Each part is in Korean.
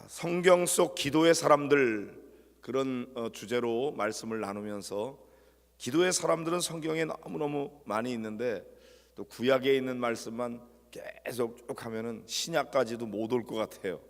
성경 속 기도의 사람들, 그런 주제로 말씀을 나누면서, 기도의 사람들은 성경에 너무너무 많이 있는데 또 구약에 있는 말씀만 계속 쭉 하면은 신약까지도 못 올 것 같아요.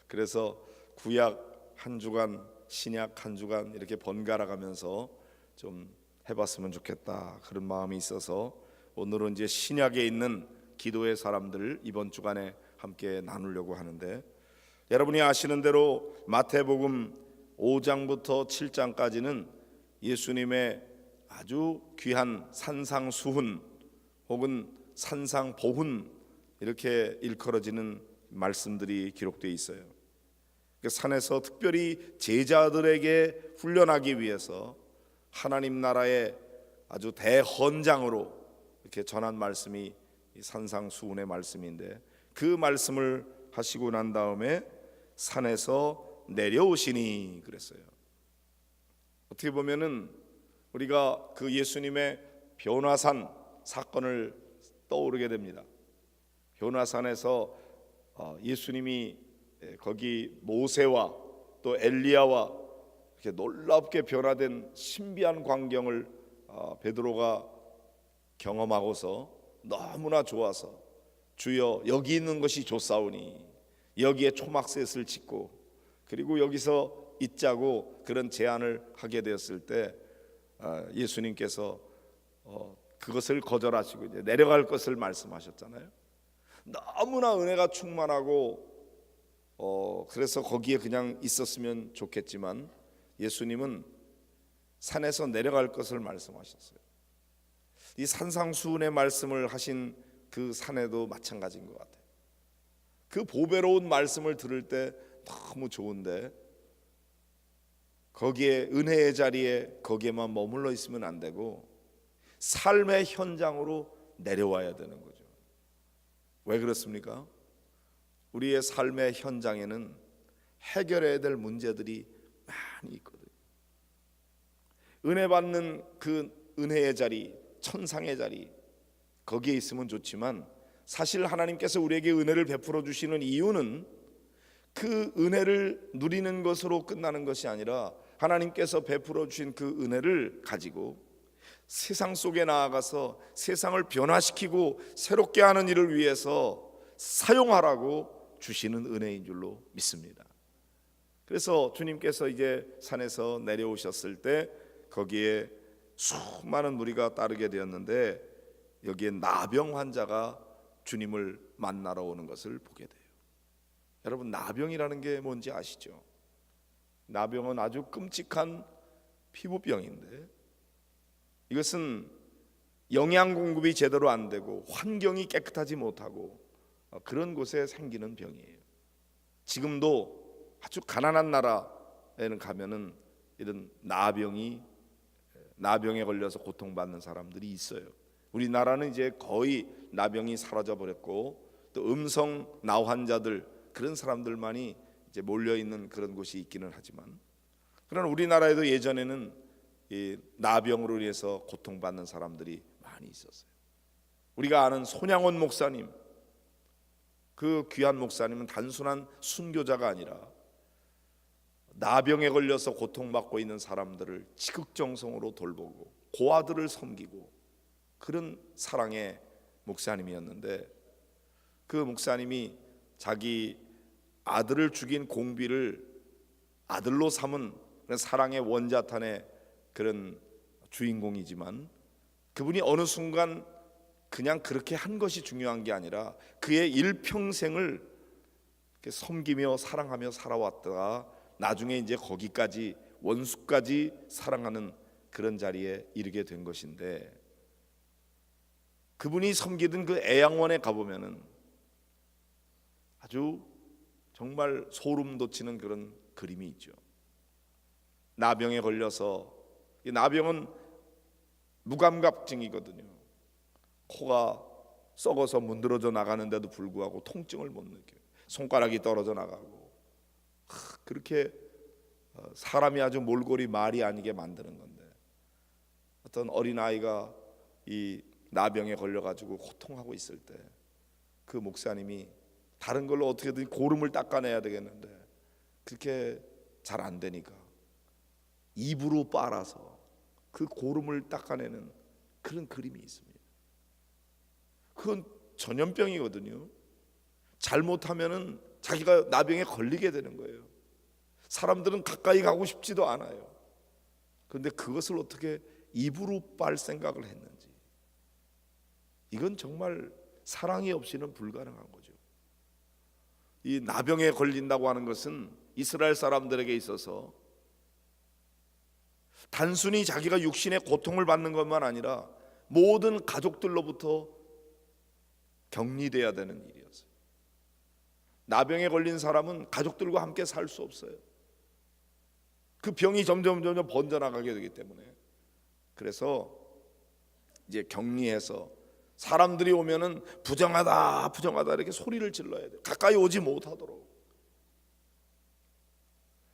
그래서 구약 한 주간, 신약 한 주간 이렇게 번갈아 가면서 좀 해봤으면 좋겠다, 그런 마음이 있어서 오늘은 이제 신약에 있는 기도의 사람들 이번 주간에 함께 나누려고 하는데, 여러분이 아시는 대로 마태복음 5장부터 7장까지는 예수님의 아주 귀한 산상수훈 혹은 산상보훈, 이렇게 일컬어지는 말씀들이 기록되어 있어요. 산에서 특별히 제자들에게 훈련하기 위해서 하나님 나라의 아주 대헌장으로 이렇게 전한 말씀이 산상수훈의 말씀인데, 그 말씀을 하시고 난 다음에 산에서 내려오시니 그랬어요. 어떻게 보면은 우리가 그 예수님의 변화산 사건을 떠오르게 됩니다. 변화산에서 예수님이 거기 모세와 또 엘리야와 이렇게 놀랍게 변화된 신비한 광경을 베드로가 경험하고서 너무나 좋아서, 주여 여기 있는 것이 좋사오니 여기에 초막셋을 짓고 그리고 여기서 있자고 그런 제안을 하게 되었을 때 예수님께서 그것을 거절하시고 이제 내려갈 것을 말씀하셨잖아요. 너무나 은혜가 충만하고 그래서 거기에 그냥 있었으면 좋겠지만 예수님은 산에서 내려갈 것을 말씀하셨어요. 이 산상수훈의 말씀을 하신 그 산에도 마찬가지인 것 같아요. 그 보배로운 말씀을 들을 때 너무 좋은데 거기에, 은혜의 자리에 거기에만 머물러 있으면 안 되고 삶의 현장으로 내려와야 되는 거죠. 왜 그렇습니까? 우리의 삶의 현장에는 해결해야 될 문제들이 많이 있거든요. 은혜 받는 그 은혜의 자리, 천상의 자리, 거기에 있으면 좋지만 사실 하나님께서 우리에게 은혜를 베풀어 주시는 이유는 그 은혜를 누리는 것으로 끝나는 것이 아니라 하나님께서 베풀어 주신 그 은혜를 가지고 세상 속에 나아가서 세상을 변화시키고 새롭게 하는 일을 위해서 사용하라고 주시는 은혜인 줄로 믿습니다. 그래서 주님께서 이제 산에서 내려오셨을 때 거기에 수많은 무리가 따르게 되었는데, 여기에 나병 환자가 주님을 만나러 오는 것을 보게 돼요. 여러분, 나병이라는 게 뭔지 아시죠? 나병은 아주 끔찍한 피부병인데, 이것은 영양 공급이 제대로 안 되고 환경이 깨끗하지 못하고 그런 곳에 생기는 병이에요. 지금도 아주 가난한 나라에는 가면은 이런 나병에 걸려서 고통받는 사람들이 있어요. 우리나라는 이제 거의 나병이 사라져 버렸고 또 음성 나 환자들, 그런 사람들만이 이제 몰려 있는 그런 곳이 있기는 하지만, 그러나 우리나라에도 예전에는 이 나병으로 인해서 고통받는 사람들이 많이 있었어요. 우리가 아는 손양원 목사님, 그 귀한 목사님은 단순한 순교자가 아니라 나병에 걸려서 고통받고 있는 사람들을 지극정성으로 돌보고 고아들을 섬기고 그런 사랑의 목사님이었는데, 그 목사님이 자기 아들을 죽인 공비를 아들로 삼은 사랑의 원자탄의 그런 주인공이지만, 그분이 어느 순간 그냥 그렇게 한 것이 중요한 게 아니라 그의 일평생을 섬기며 사랑하며 살아왔다가 나중에 이제 거기까지, 원수까지 사랑하는 그런 자리에 이르게 된 것인데, 그분이 섬기던 그 애양원에 가보면은 아주 정말 소름 돋치는 그런 그림이 있죠. 나병에 걸려서, 이 나병은 무감각증이거든요. 코가 썩어서 문드러져 나가는데도 불구하고 통증을 못 느껴요. 손가락이 떨어져 나가고, 그렇게 사람이 아주 몰골이 말이 아니게 만드는 건데, 어떤 어린아이가 이 나병에 걸려가지고 고통하고 있을 때 그 목사님이 다른 걸로 어떻게든 고름을 닦아내야 되겠는데 그렇게 잘 안 되니까 입으로 빨아서 그 고름을 닦아내는 그런 그림이 있습니다. 그건 전염병이거든요. 잘못하면은 자기가 나병에 걸리게 되는 거예요. 사람들은 가까이 가고 싶지도 않아요. 그런데 그것을 어떻게 입으로 빨 생각을 했는지, 이건 정말 사랑이 없이는 불가능한 거죠. 이 나병에 걸린다고 하는 것은 이스라엘 사람들에게 있어서 단순히 자기가 육신의 고통을 받는 것만 아니라 모든 가족들로부터 격리돼야 되는 일이었어요. 나병에 걸린 사람은 가족들과 함께 살 수 없어요. 그 병이 점점 번져나가게 되기 때문에. 그래서 이제 격리해서 사람들이 오면은 부정하다 이렇게 소리를 질러야 돼요. 가까이 오지 못하도록.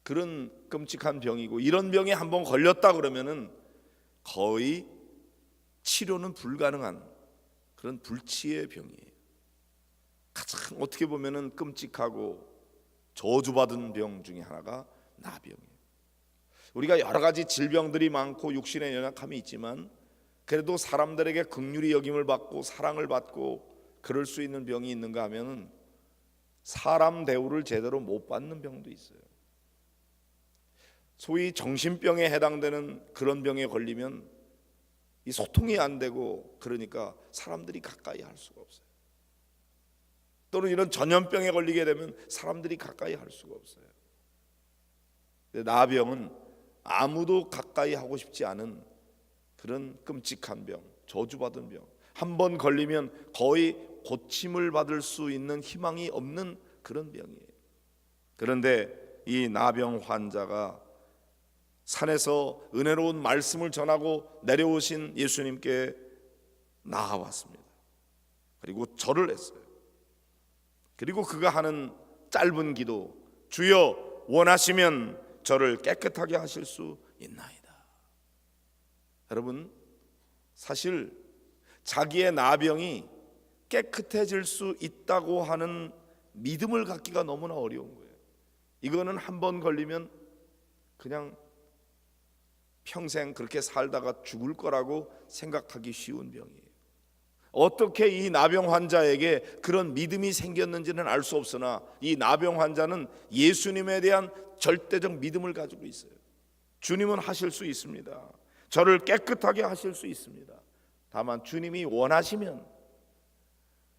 그런 끔찍한 병이고, 이런 병에 한번 걸렸다 그러면은 거의 치료는 불가능한 그런 불치의 병이에요. 가장 어떻게 보면은 끔찍하고 저주받은 병 중에 하나가 나병이에요. 우리가 여러 가지 질병들이 많고 육신의 연약함이 있지만 그래도 사람들에게 긍휼히 여김을 받고 사랑을 받고 그럴 수 있는 병이 있는가 하면은 사람 대우를 제대로 못 받는 병도 있어요. 소위 정신병에 해당되는 그런 병에 걸리면 이 소통이 안 되고, 그러니까 사람들이 가까이 할 수가 없어요. 또는 이런 전염병에 걸리게 되면 사람들이 가까이 할 수가 없어요. 나병은 아무도 가까이 하고 싶지 않은 그런 끔찍한 병, 저주받은 병. 한 번 걸리면 거의 고침을 받을 수 있는 희망이 없는 그런 병이에요. 그런데 이 나병 환자가 산에서 은혜로운 말씀을 전하고 내려오신 예수님께 나아왔습니다. 그리고 절을 했어요. 그리고 그가 하는 짧은 기도, 주여 원하시면 저를 깨끗하게 하실 수 있나이다. 여러분, 사실 자기의 나병이 깨끗해질 수 있다고 하는 믿음을 갖기가 너무나 어려운 거예요. 이거는 한 번 걸리면 그냥 평생 그렇게 살다가 죽을 거라고 생각하기 쉬운 병이에요. 어떻게 이 나병 환자에게 그런 믿음이 생겼는지는 알 수 없으나 이 나병 환자는 예수님에 대한 절대적 믿음을 가지고 있어요. 주님은 하실 수 있습니다. 저를 깨끗하게 하실 수 있습니다. 다만 주님이 원하시면,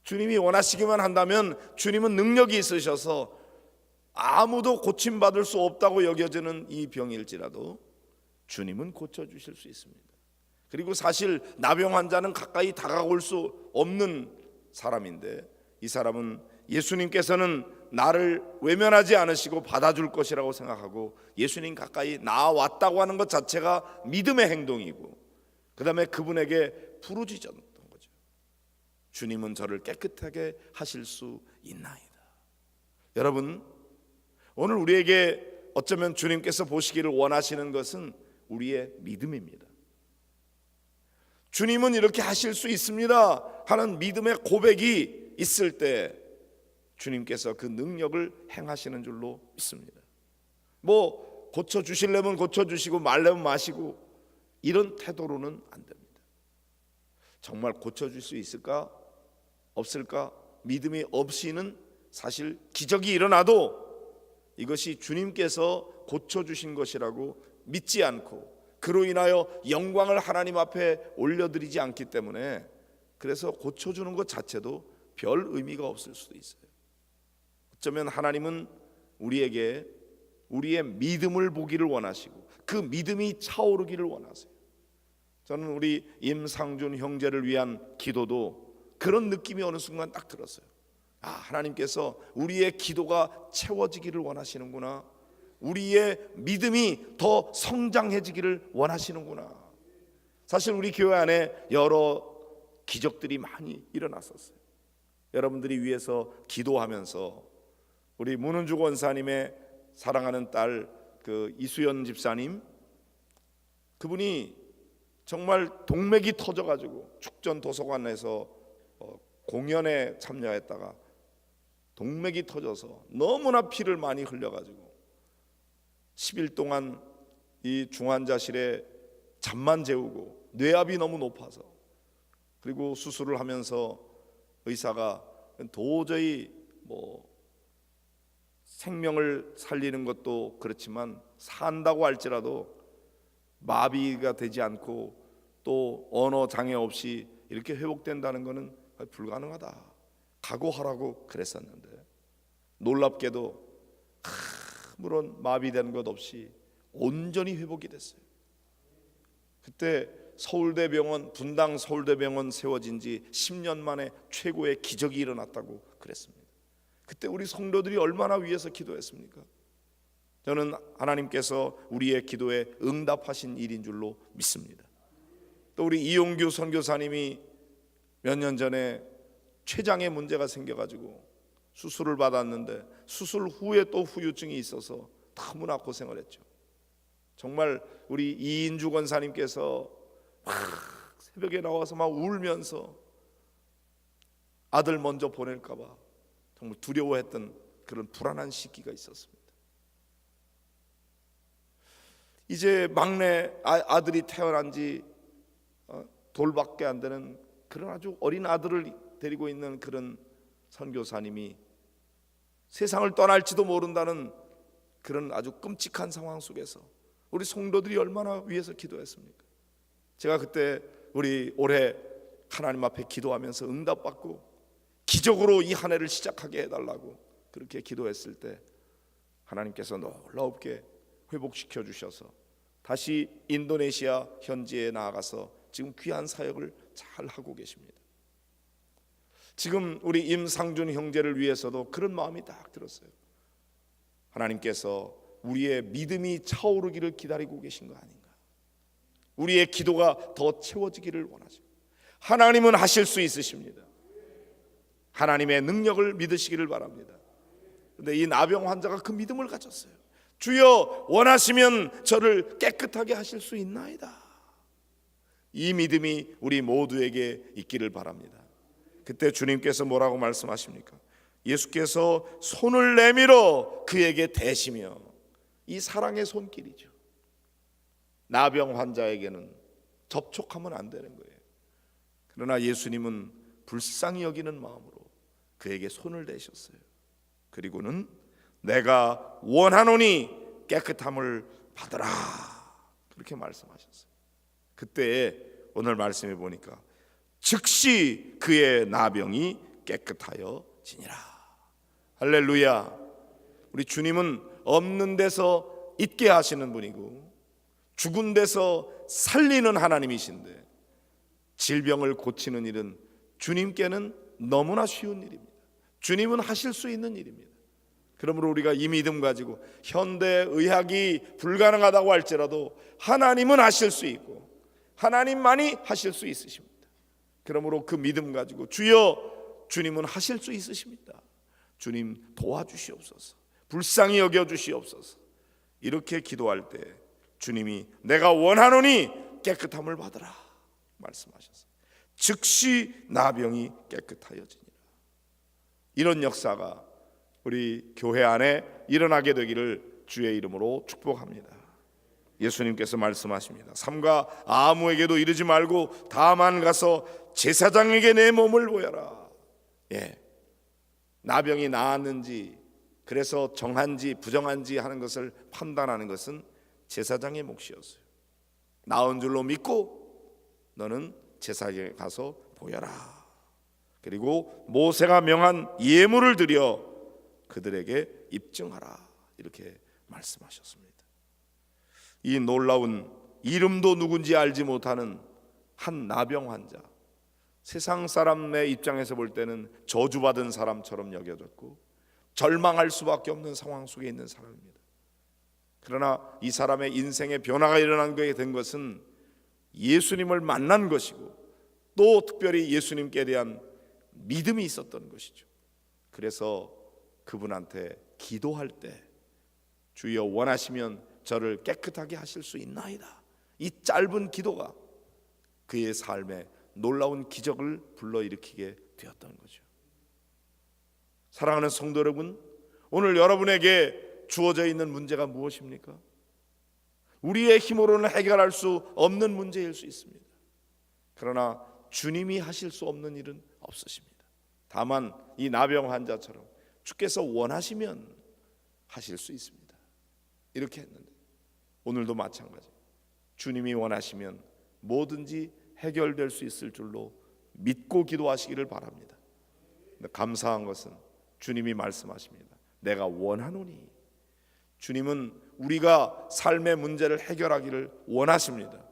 주님이 원하시기만 한다면 주님은 능력이 있으셔서 아무도 고침받을 수 없다고 여겨지는 이 병일지라도 주님은 고쳐주실 수 있습니다. 그리고 사실 나병 환자는 가까이 다가올 수 없는 사람인데, 이 사람은 예수님께서는 나를 외면하지 않으시고 받아줄 것이라고 생각하고 예수님 가까이 나아왔다고 하는 것 자체가 믿음의 행동이고, 그 다음에 그분에게 부르짖었던 거죠. 주님은 저를 깨끗하게 하실 수 있나이다. 여러분, 오늘 우리에게 어쩌면 주님께서 보시기를 원하시는 것은 우리의 믿음입니다. 주님은 이렇게 하실 수 있습니다 하는 믿음의 고백이 있을 때 주님께서 그 능력을 행하시는 줄로 믿습니다. 뭐 고쳐주시려면 고쳐주시고 말려면 마시고 이런 태도로는 안 됩니다. 정말 고쳐줄 수 있을까 없을까 믿음이 없이는 사실 기적이 일어나도 이것이 주님께서 고쳐주신 것이라고 믿지 않고 그로 인하여 영광을 하나님 앞에 올려드리지 않기 때문에, 그래서 고쳐주는 것 자체도 별 의미가 없을 수도 있어요. 어쩌면 하나님은 우리에게 우리의 믿음을 보기를 원하시고 그 믿음이 차오르기를 원하세요. 저는 우리 임상준 형제를 위한 기도도 그런 느낌이 어느 순간 딱 들었어요. 아, 하나님께서 우리의 기도가 채워지기를 원하시는구나. 우리의 믿음이 더 성장해지기를 원하시는구나. 사실 우리 교회 안에 여러 기적들이 많이 일어났었어요. 여러분들이 위해서 기도하면서 우리 문은주 권사님의 사랑하는 딸 그 이수연 집사님, 그분이 정말 동맥이 터져가지고 축전 도서관에서 공연에 참여했다가 동맥이 터져서 너무나 피를 많이 흘려가지고 10일 동안 이 중환자실에 잠만 재우고 뇌압이 너무 높아서, 그리고 수술을 하면서 의사가 도저히 생명을 살리는 것도 그렇지만 산다고 할지라도 마비가 되지 않고 또 언어 장애 없이 이렇게 회복된다는 것은 불가능하다, 각오하라고 그랬었는데, 놀랍게도 아무런 마비된 것 없이 온전히 회복이 됐어요. 그때 서울대병원, 분당 서울대병원 세워진 지 10년 만에 최고의 기적이 일어났다고 그랬습니다. 그때 우리 성도들이 얼마나 위해서 기도했습니까? 저는 하나님께서 우리의 기도에 응답하신 일인 줄로 믿습니다. 또 우리 이용규 선교사님이 몇 년 전에 췌장에 문제가 생겨가지고 수술을 받았는데, 수술 후에 또 후유증이 있어서 너무나 고생을 했죠. 정말 우리 이인주 권사님께서 막 새벽에 나와서 막 울면서 아들 먼저 보낼까 봐 정말 두려워했던 그런 불안한 시기가 있었습니다. 이제 막내 아들이 태어난 지 돌밖에 안 되는 그런 아주 어린 아들을 데리고 있는 그런 선교사님이 세상을 떠날지도 모른다는 그런 아주 끔찍한 상황 속에서 우리 성도들이 얼마나 위해서 기도했습니까? 제가 그때 우리 올해 하나님 앞에 기도하면서 응답받고 기적으로 이 한 해를 시작하게 해달라고 그렇게 기도했을 때 하나님께서 놀랍게 회복시켜 주셔서 다시 인도네시아 현지에 나아가서 지금 귀한 사역을 잘 하고 계십니다. 지금 우리 임상준 형제를 위해서도 그런 마음이 딱 들었어요. 하나님께서 우리의 믿음이 차오르기를 기다리고 계신 거 아닌가. 우리의 기도가 더 채워지기를 원하죠. 하나님은 하실 수 있으십니다. 하나님의 능력을 믿으시기를 바랍니다. 그런데 이 나병 환자가 그 믿음을 가졌어요. 주여 원하시면 저를 깨끗하게 하실 수 있나이다. 이 믿음이 우리 모두에게 있기를 바랍니다. 그때 주님께서 뭐라고 말씀하십니까? 예수께서 손을 내밀어 그에게 대시며, 이 사랑의 손길이죠. 나병 환자에게는 접촉하면 안 되는 거예요. 그러나 예수님은 불쌍히 여기는 마음으로 그에게 손을 대셨어요. 그리고는 내가 원하노니 깨끗함을 받으라, 그렇게 말씀하셨어요. 그때 오늘 말씀해 보니까 즉시 그의 나병이 깨끗하여 지니라. 할렐루야. 우리 주님은 없는 데서 있게 하시는 분이고 죽은 데서 살리는 하나님이신데, 질병을 고치는 일은 주님께는 너무나 쉬운 일입니다. 주님은 하실 수 있는 일입니다. 그러므로 우리가 이 믿음 가지고 현대의학이 불가능하다고 할지라도 하나님은 하실 수 있고 하나님만이 하실 수 있으십니다. 그러므로 그 믿음 가지고 주여 주님은 하실 수 있으십니다, 주님 도와주시옵소서, 불쌍히 여겨주시옵소서, 이렇게 기도할 때 주님이 내가 원하노니 깨끗함을 받으라 말씀하셨어요. 즉시 나병이 깨끗하여지니라. 이런 역사가 우리 교회 안에 일어나게 되기를 주의 이름으로 축복합니다. 예수님께서 말씀하십니다. 삼가 아무에게도 이르지 말고 다만 가서 제사장에게 내 몸을 보여라. 나병이 나았는지, 그래서 정한지 부정한지 하는 것을 판단하는 것은 제사장의 몫이었어요. 나은 줄로 믿고 너는 제사장에 가서 보여라. 그리고 모세가 명한 예물을 드려 그들에게 입증하라, 이렇게 말씀하셨습니다. 이 놀라운 이름도 누군지 알지 못하는 한 나병 환자, 세상 사람의 입장에서 볼 때는 저주받은 사람처럼 여겨졌고 절망할 수밖에 없는 상황 속에 있는 사람입니다. 그러나 이 사람의 인생의 변화가 일어나게 된 것은 예수님을 만난 것이고 또 특별히 예수님께 대한 믿음이 있었던 것이죠. 그래서 그분한테 기도할 때 주여 원하시면 저를 깨끗하게 하실 수 있나이다, 이 짧은 기도가 그의 삶에 놀라운 기적을 불러일으키게 되었던 거죠. 사랑하는 성도 여러분, 오늘 여러분에게 주어져 있는 문제가 무엇입니까? 우리의 힘으로는 해결할 수 없는 문제일 수 있습니다. 그러나 주님이 하실 수 없는 일은 없으십니다. 다만 이 나병 환자처럼 주께서 원하시면 하실 수 있습니다. 이렇게 했는데 오늘도 마찬가지. 주님이 원하시면 뭐든지 해결될 수 있을 줄로 믿고 기도하시기를 바랍니다. 감사한 것은 주님이 말씀하십니다. 내가 원하노니. 주님은 우리가 삶의 문제를 해결하기를 원하십니다.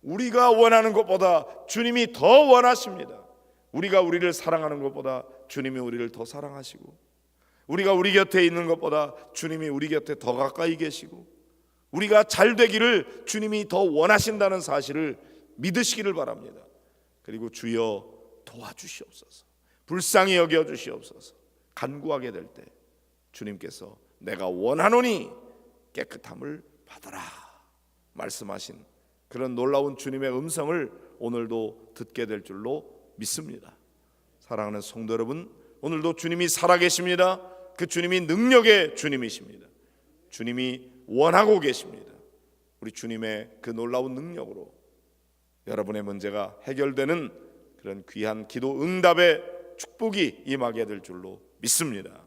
우리가 원하는 것보다 주님이 더 원하십니다. 우리가 우리를 사랑하는 것보다 주님이 우리를 더 사랑하시고, 우리가 우리 곁에 있는 것보다 주님이 우리 곁에 더 가까이 계시고, 우리가 잘 되기를 주님이 더 원하신다는 사실을 믿으시기를 바랍니다. 그리고 주여 도와주시옵소서, 불쌍히 여겨주시옵소서. 간구하게 될 때 주님께서 내가 원하노니 깨끗함을 받아라 말씀하신 그런 놀라운 주님의 음성을 오늘도 듣게 될 줄로 믿습니다. 사랑하는 성도 여러분, 오늘도 주님이 살아계십니다. 그 주님이 능력의 주님이십니다. 주님이 원하고 계십니다. 우리 주님의 그 놀라운 능력으로 여러분의 문제가 해결되는 그런 귀한 기도 응답의 축복이 임하게 될 줄로 믿습니다.